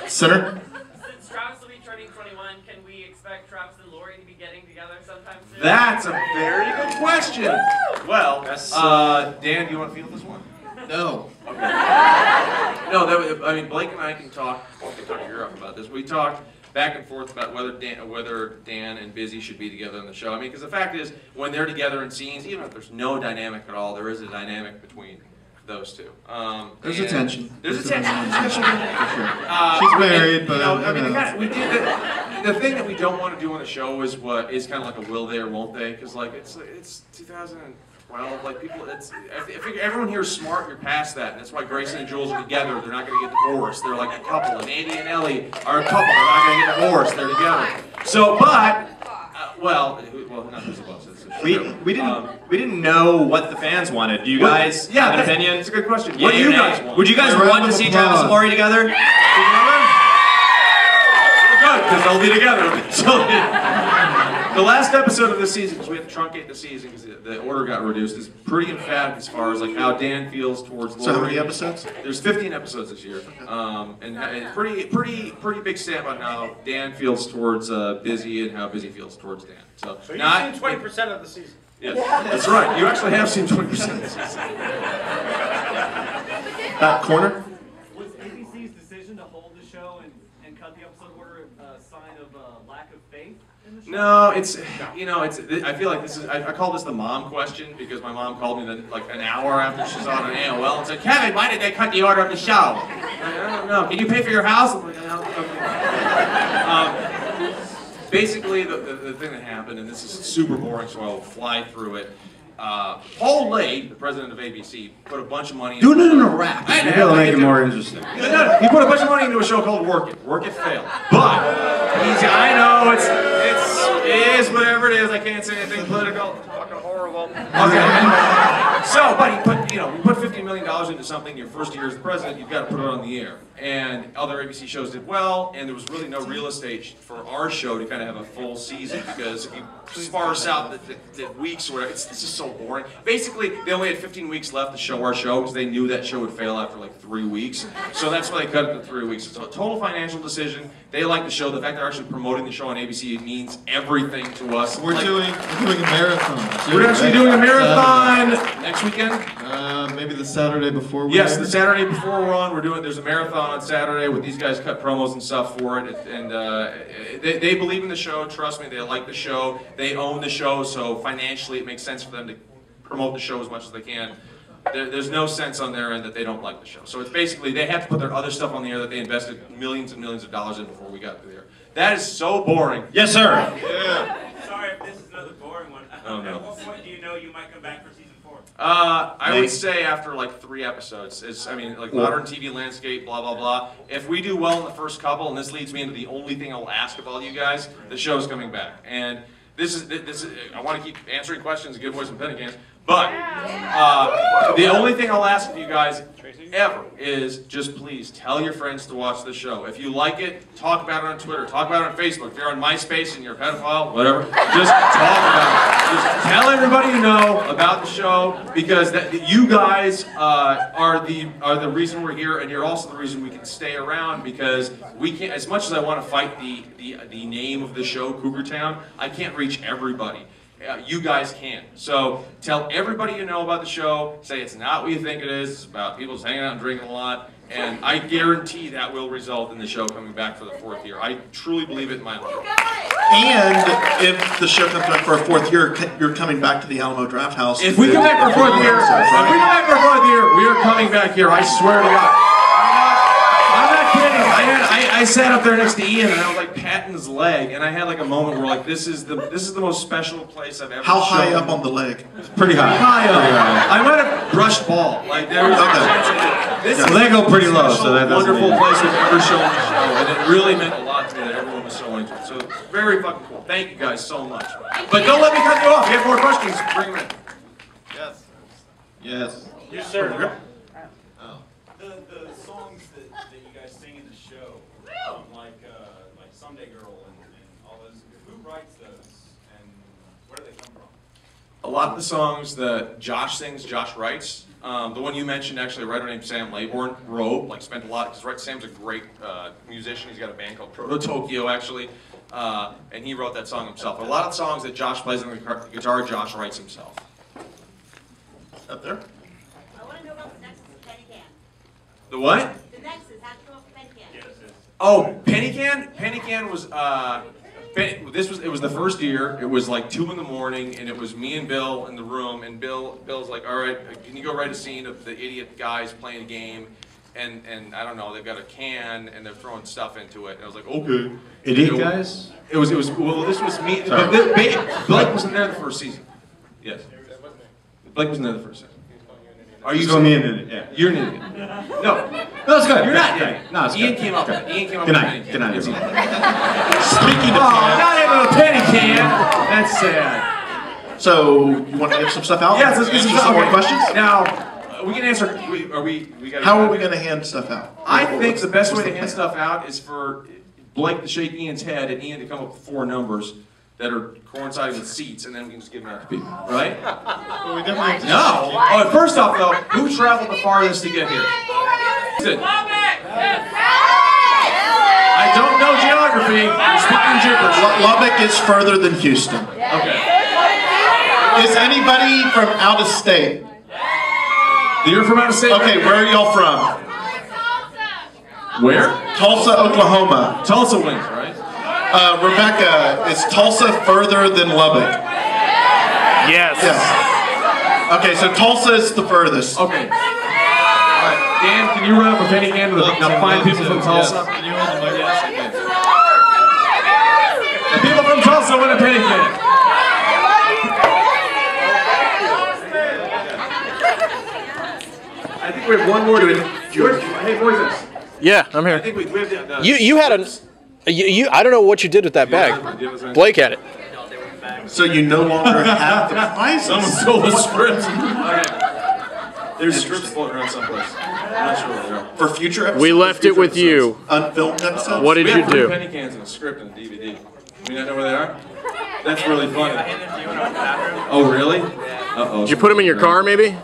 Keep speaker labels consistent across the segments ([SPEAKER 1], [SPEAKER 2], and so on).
[SPEAKER 1] Center?
[SPEAKER 2] Since Travis will be turning 21, can we expect Travis and Lori to be getting together sometime soon?
[SPEAKER 3] That's a very good question. Well, Dan, do you want to field this one?
[SPEAKER 1] No.
[SPEAKER 3] Okay. No, I mean, Blake and I can talk to Europe about this. We talked back and forth about whether Dan and Busy should be together on the show. I mean, because the fact is, when they're together in scenes, even if there's no dynamic at all, there is a dynamic between those two.
[SPEAKER 1] There's a tension.
[SPEAKER 3] There's a tension.
[SPEAKER 1] She's married, but
[SPEAKER 3] I mean, the thing that we don't want to do on the show is kind of like a will they or won't they? Because like it's 2012, like people. I figure everyone here is smart. You're past that, and that's why Grayson and Jules are together. They're not going to get divorced. They're like a couple, and Andy and Ellie are a couple. They're not going to get divorced. They're together. So, but well, not who's the boss.
[SPEAKER 4] We didn't know what the fans wanted. Do you guys have an opinion?
[SPEAKER 3] That's a good question.
[SPEAKER 4] What do you guys want? Would you guys want to see Travis and Lori together?
[SPEAKER 3] Good, because they'll be together. The last episode of the season, because we had to truncate the season because the order got reduced, is pretty emphatic as far as like how Dan feels towards Lori.
[SPEAKER 1] So how many episodes?
[SPEAKER 3] There's 15 episodes this year, and pretty big stamp on how Dan feels towards Busy and how Busy feels towards Dan. So
[SPEAKER 5] you've seen 20% of the season.
[SPEAKER 3] Yes, that's right. You actually have seen 20% of the season.
[SPEAKER 1] Corner?
[SPEAKER 6] Was ABC's decision to hold the show and cut the episode order a sign of lack of faith in the show?
[SPEAKER 3] No, I feel like this is, I call this the mom question because my mom called me like an hour after she saw it on AOL and said, Kevin, why did they cut the order of the show? I don't know. Can you pay for your house? I'm like, no. Okay. Basically, the thing that happened, and this is super boring, so I'll fly through it. Paul Lade, the president of ABC, put a bunch of money into
[SPEAKER 1] Do it in a rap.
[SPEAKER 4] It'll make it more interesting.
[SPEAKER 3] No, he put a bunch of money into a show called Work It. Work It failed. But I know it is whatever it is. I can't say anything political. It's fucking horrible. Okay. So, but he put $50 million into something. Your first year as the president, you've got to put it on the air. And other ABC shows did well, and there was really no real estate for our show to kind of have a full season because if you sparse out the weeks or whatever, it's just so boring. Basically, they only had 15 weeks left to show our show because they knew that show would fail after like 3 weeks. So that's why they cut it to 3 weeks. It's a total financial decision. They like the show. The fact they're actually promoting the show on ABC means everything to us.
[SPEAKER 1] We're doing a marathon.
[SPEAKER 3] We're actually doing a marathon next weekend.
[SPEAKER 1] Maybe the Saturday before.
[SPEAKER 3] Yes, the Saturday before we're on. There's a marathon on Saturday with these guys cut promos and stuff for it, and they believe in the show. Trust me, they like the show. They own the show, so financially it makes sense for them to promote the show as much as they can. There's no sense on their end that they don't like the show. So it's basically they have to put their other stuff on the air that they invested millions and millions of dollars in before we got to there. That is so boring.
[SPEAKER 4] Yes, sir.
[SPEAKER 3] Yeah.
[SPEAKER 6] Sorry if this is another boring one.
[SPEAKER 3] Oh, no.
[SPEAKER 6] At what point do you know you might come back for season 4?
[SPEAKER 3] I would say after like 3 episodes. Modern TV landscape, blah, blah, blah. If we do well in the first couple, and this leads me into the only thing I'll ask of all you guys, the show's coming back. And this is I want to keep answering questions and give away some penny cans. But the only thing I'll ask of you guys ever is just please tell your friends to watch the show. If you like it, talk about it on Twitter, talk about it on Facebook. If you're on MySpace and you're a pedophile, whatever, just talk about it. Just tell everybody you know about the show because you guys are the reason we're here, and you're also the reason we can stay around because we can't. As much as I want to fight the name of the show, Cougar Town, I can't reach everybody. You guys can. So tell everybody you know about the show. Say it's not what you think it is. It's about people just hanging out and drinking a lot. And I guarantee that will result in the show coming back for the 4th year. I truly believe it in my heart.
[SPEAKER 1] And if the show comes back for a 4th year, you're coming back to the Alamo Draft House.
[SPEAKER 3] If we come back for a 4th year, we are coming back here. I swear to God. I'm not kidding. I sat up there next to Ian and I was like patting his leg, and I had like a moment where like this is the most special place I've ever.
[SPEAKER 1] How high up on the leg?
[SPEAKER 4] Pretty high.
[SPEAKER 3] High up. I might have brushed ball. Like there was this is
[SPEAKER 4] they go pretty low, so that doesn't
[SPEAKER 3] wonderful
[SPEAKER 4] mean
[SPEAKER 3] place we've ever shown the show, and it really meant a lot to me that everyone was so into it. So very fucking cool. Thank you guys so much. But don't let me cut you off. If you have more questions, bring them in.
[SPEAKER 1] Yes. Yes.
[SPEAKER 5] Yes, sir.
[SPEAKER 6] The songs that you guys sing in the show, like Someday Girl and all those, who writes those and where do they come from?
[SPEAKER 3] A lot of the songs that Josh sings, Josh writes. The one you mentioned, actually, a writer named Sam Laybourne wrote, like spent a lot, because Sam's a great musician. He's got a band called Proto Tokyo, actually, and he wrote that song himself. A lot of songs that Josh plays on the guitar, Josh writes himself.
[SPEAKER 1] Up there?
[SPEAKER 7] I want to know about the Nexus penny can.
[SPEAKER 3] The what?
[SPEAKER 7] The Nexus, how to go off the penny can.
[SPEAKER 3] Oh, Penny Can? Penny Can was, it was the first year. It was like 2 in the morning, and it was me and Bill in the room, and Bill's like, all right, can you go write a scene of the idiot guys playing a game, and I don't know, they've got a can, and they're throwing stuff into it, and I was like, okay.
[SPEAKER 4] Idiot guys?
[SPEAKER 3] Well, this was me, Blake wasn't there the first season. Yes. Blake wasn't there the first season. Are you
[SPEAKER 4] going me in it? Yeah.
[SPEAKER 3] You're an idiot. No.
[SPEAKER 4] No, it's good.
[SPEAKER 3] You're not.
[SPEAKER 4] No, it's
[SPEAKER 3] Ian
[SPEAKER 4] good.
[SPEAKER 3] came up. Ian came up.
[SPEAKER 4] Good
[SPEAKER 3] with
[SPEAKER 4] night.
[SPEAKER 3] Penny
[SPEAKER 4] Good
[SPEAKER 3] Can.
[SPEAKER 4] night,
[SPEAKER 3] It's
[SPEAKER 4] everyone.
[SPEAKER 1] Speaking of
[SPEAKER 3] not even a penny can. That's sad.
[SPEAKER 1] so you want to get some stuff out?
[SPEAKER 3] Yes, let's get
[SPEAKER 1] Answer
[SPEAKER 3] some
[SPEAKER 1] more
[SPEAKER 3] okay.
[SPEAKER 1] questions.
[SPEAKER 3] Now, we can answer. We got.
[SPEAKER 1] How are we going to hand stuff out?
[SPEAKER 3] I think the best way to hand stuff out is for Blake to shake Ian's head and Ian to come up with 4 numbers that are coinciding with seats, and then we can just give them out to people, right?
[SPEAKER 5] Well, we definitely have to
[SPEAKER 3] No. Oh, first off, though, who traveled the farthest to get here? Listen, I don't know geography. I'm speaking gibberish.
[SPEAKER 1] Lubbock is further than Houston.
[SPEAKER 3] Okay.
[SPEAKER 1] Is anybody from out of state?
[SPEAKER 3] You're from out of state.
[SPEAKER 1] Okay, where are y'all from?
[SPEAKER 3] Where?
[SPEAKER 1] Tulsa, Oklahoma.
[SPEAKER 3] Tulsa wins, right?
[SPEAKER 1] Rebecca, is Tulsa further than Lubbock?
[SPEAKER 5] Yes.
[SPEAKER 1] Yes. Okay, so Tulsa is the furthest.
[SPEAKER 3] Okay. All right, Dan, can you run up a penny can to the fine people from Tulsa?
[SPEAKER 5] Can you hold the mic?
[SPEAKER 3] The people from Tulsa win a penny can. I think we have one more to it. Hey, boys.
[SPEAKER 5] Yeah, I'm
[SPEAKER 3] I
[SPEAKER 5] here.
[SPEAKER 3] think we have the
[SPEAKER 5] You had an. You I don't know what you did with that bag. Blake had it.
[SPEAKER 1] So you no longer have the prizes.
[SPEAKER 3] Someone stole the script. Okay. There's scripts floating around someplace. I'm not sure where they are.
[SPEAKER 1] For future episodes?
[SPEAKER 5] We left it with you.
[SPEAKER 1] Unfilmed episodes?
[SPEAKER 5] What did
[SPEAKER 3] We
[SPEAKER 5] you
[SPEAKER 3] have 3
[SPEAKER 5] do?
[SPEAKER 3] penny cans and a script and a DVD. Do you not know where they are? That's really funny. Oh, really? Uh-oh.
[SPEAKER 5] Did you put them in your car, maybe?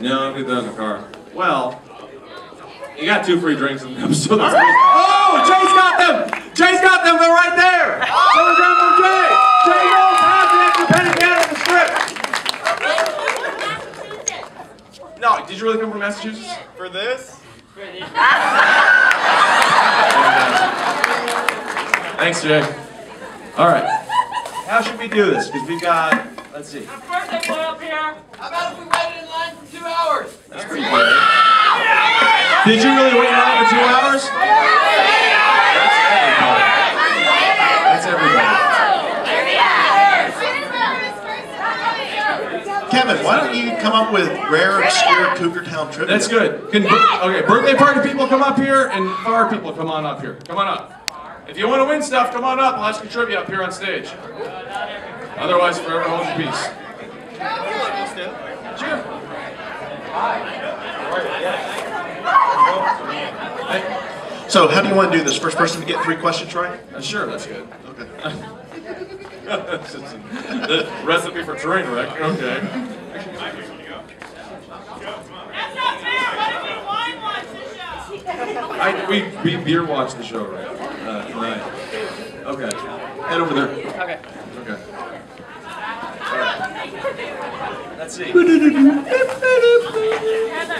[SPEAKER 3] No, I did that in the car. Well, you got 2 free drinks in the episode. Oh, Jay's got them! Jay's got them! They're right there! Telegram from Jay! Jay knows how to extra penny can in the script! No, did you really come from Massachusetts?
[SPEAKER 5] For this?
[SPEAKER 3] Thanks, Jay. All right. How should we do this? Because we've got, let's see.
[SPEAKER 2] Birthday boy up here.
[SPEAKER 8] How about if we waited in line for 2 hours?
[SPEAKER 3] That's pretty good. Did you really wait in line for 2 hours? That's everybody.
[SPEAKER 1] Kevin, why don't you come up with rare, obscure Cougar Town trivia?
[SPEAKER 3] That's good. Okay, birthday party people come up here, and far people come on up here. Come on up. If you want to win stuff, come on up. I'll ask you trivia up here on stage. Otherwise, forever hold your peace. Sure.
[SPEAKER 1] So how do you want to do this? First person to get 3 questions right?
[SPEAKER 3] Sure, that's good.
[SPEAKER 1] Okay.
[SPEAKER 3] The recipe for train wreck. Okay.
[SPEAKER 2] That's not fair. What if we wine watch the show?
[SPEAKER 3] We beer watch the show right tonight. Okay. Head over there.
[SPEAKER 2] Okay.
[SPEAKER 3] Okay. All right. Let's see.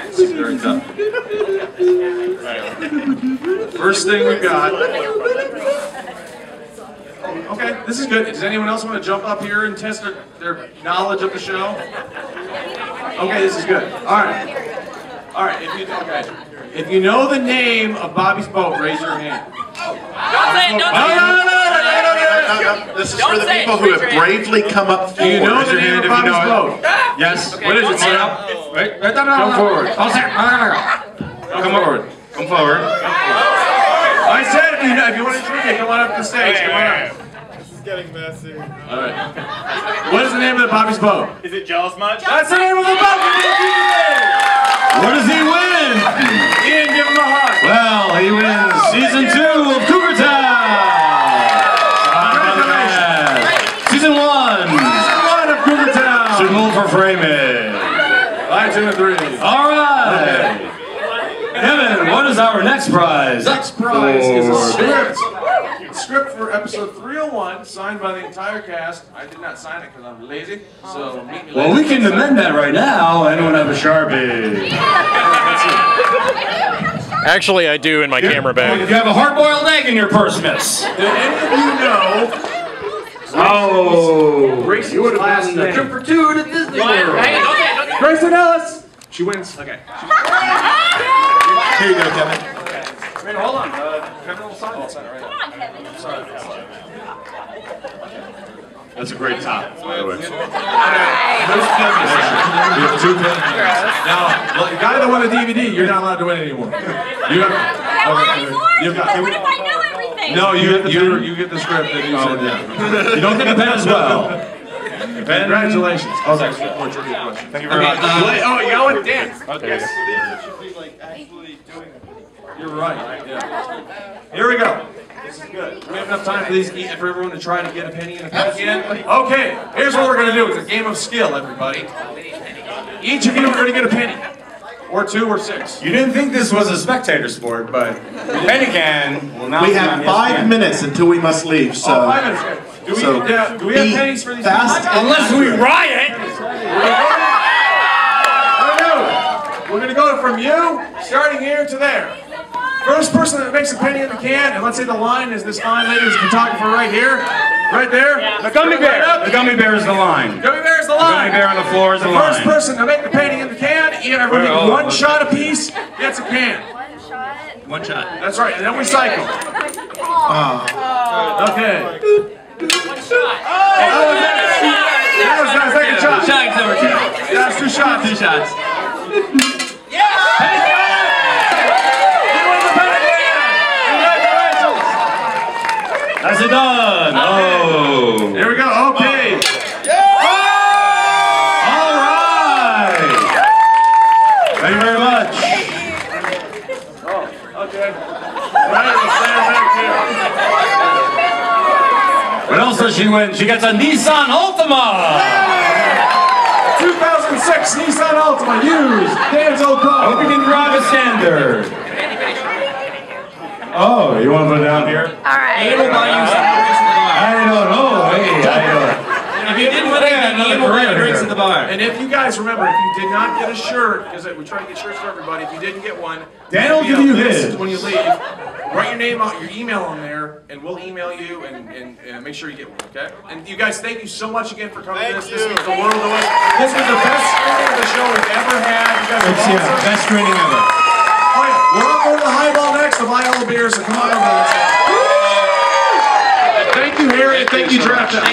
[SPEAKER 3] This is very tough. First thing we got. Okay, this is good. Does anyone else want to jump up here and test their knowledge of the show? Okay, this is good. All right. All right. If you know the name of Bobby's boat, raise your hand.
[SPEAKER 2] Don't say it. Don't say it.
[SPEAKER 1] No. This is for the people who have bravely come up
[SPEAKER 3] Do you know
[SPEAKER 1] forward.
[SPEAKER 3] the name of Bobby's boat?
[SPEAKER 4] Yes.
[SPEAKER 2] Okay,
[SPEAKER 4] What is
[SPEAKER 2] don't
[SPEAKER 4] it,
[SPEAKER 2] say
[SPEAKER 4] Sam? Wait, come forward. Come forward. Come forward.
[SPEAKER 3] I said if you want to trivia, come on up to the stage. Come on up.
[SPEAKER 5] This is getting messy.
[SPEAKER 3] All right. What is the name of the Bobby's boat?
[SPEAKER 5] Is it Jaws much?
[SPEAKER 3] That's the name of the boat.
[SPEAKER 4] What does he win?
[SPEAKER 3] Ian, give him a hug.
[SPEAKER 4] Well, he wins season 2 of Cougar Town. Season 1.
[SPEAKER 3] Season 1 of Cougar Town.
[SPEAKER 4] Signal for framing.
[SPEAKER 3] Line 2 and 3.
[SPEAKER 9] is our next prize?
[SPEAKER 3] Next prize is a script. Script for episode 301, signed by the entire cast. I did not sign it because I'm lazy. So meet me
[SPEAKER 9] Well,
[SPEAKER 3] later.
[SPEAKER 9] we can amend that right now. Anyone have a Sharpie?
[SPEAKER 5] Actually, I do in my camera
[SPEAKER 9] You
[SPEAKER 5] bag.
[SPEAKER 9] have a hard-boiled egg in your purse, miss.
[SPEAKER 3] Did any of you know
[SPEAKER 9] Oh.
[SPEAKER 3] Gracie's last name?
[SPEAKER 9] Trip for two to Disney World.
[SPEAKER 3] Grayson Ellis! She wins. Okay.
[SPEAKER 1] Here you go, Kevin.
[SPEAKER 3] Wait, hold on. Kevin will sign it.
[SPEAKER 7] Come on, Kevin.
[SPEAKER 4] That's a great top, by the way.
[SPEAKER 3] There's pennies.
[SPEAKER 4] We have 2 pennies.
[SPEAKER 3] Now, the guy that won the DVD, you're not allowed to win anymore. You have. You've got.
[SPEAKER 7] What if I know everything?
[SPEAKER 3] No, you get the script that you said. Yeah.
[SPEAKER 9] You don't get a pen as well.
[SPEAKER 3] Congratulations. Okay. More trivia question.
[SPEAKER 4] Thank you very much.
[SPEAKER 3] Oh, you go and dance.
[SPEAKER 4] Okay.
[SPEAKER 3] You're right. Yeah. Here we go. This is good. We have enough time for everyone to try to get a penny in the pen again. Okay, here's what we're going to do. It's a game of skill, everybody. Each of you are going to get a penny. Or 2 or 6.
[SPEAKER 4] You didn't think this was a spectator sport, but penny can. Well, now
[SPEAKER 1] We have 5 minutes until we must leave, so.
[SPEAKER 3] 5 minutes. Do we have pennies for these
[SPEAKER 1] fast
[SPEAKER 3] people?
[SPEAKER 9] Unless we riot.
[SPEAKER 3] We're going to go from you, starting here to there. First person that makes a penny in the can, and let's say the line is this fine lady who's a photographer right here, right there.
[SPEAKER 9] The gummy bear. The gummy bear is the line.
[SPEAKER 3] Gummy bear is the
[SPEAKER 9] The
[SPEAKER 3] line.
[SPEAKER 9] gummy bear on the floor is the
[SPEAKER 3] First
[SPEAKER 9] line.
[SPEAKER 3] person to make the penny in the can, everybody gets 1 shot apiece, gets a can.
[SPEAKER 4] 1 shot.
[SPEAKER 3] That's right, and then we cycle. Okay. That was my second shot. That's 2 shots.
[SPEAKER 4] 2 shots.
[SPEAKER 9] That's it done. Oh.
[SPEAKER 3] Here we go. Okay.
[SPEAKER 9] All right. Thank you very much.
[SPEAKER 3] Okay. Right, we'll stand back here.
[SPEAKER 9] What else does she win? She gets a Nissan Altima.
[SPEAKER 3] 2006 Nissan Altima used. Dan's old
[SPEAKER 9] I
[SPEAKER 3] car.
[SPEAKER 9] hope you can drive a standard. Oh, you want to put it down here?
[SPEAKER 7] All right.
[SPEAKER 9] I don't know. Hey,
[SPEAKER 3] If you didn't win
[SPEAKER 9] another career drinks at the bar.
[SPEAKER 3] And if you guys remember, if you did not get a shirt, because we try to get shirts for everybody, if you didn't get one,
[SPEAKER 9] Dan will
[SPEAKER 3] be
[SPEAKER 9] give
[SPEAKER 3] a
[SPEAKER 9] you
[SPEAKER 3] list
[SPEAKER 9] his.
[SPEAKER 3] when you leave. Write your name out, your email on there, and we'll email you and make sure you get one, okay? And you guys, thank you so much again for coming to this. This means the world to us. This was the best screening of the show we've ever had. You guys are awesome.
[SPEAKER 4] Best screening ever.
[SPEAKER 3] Oh yeah, we're all going to the highball next to buy all the beers, so come on over. Thank you, Harry, and thank you, Draft House.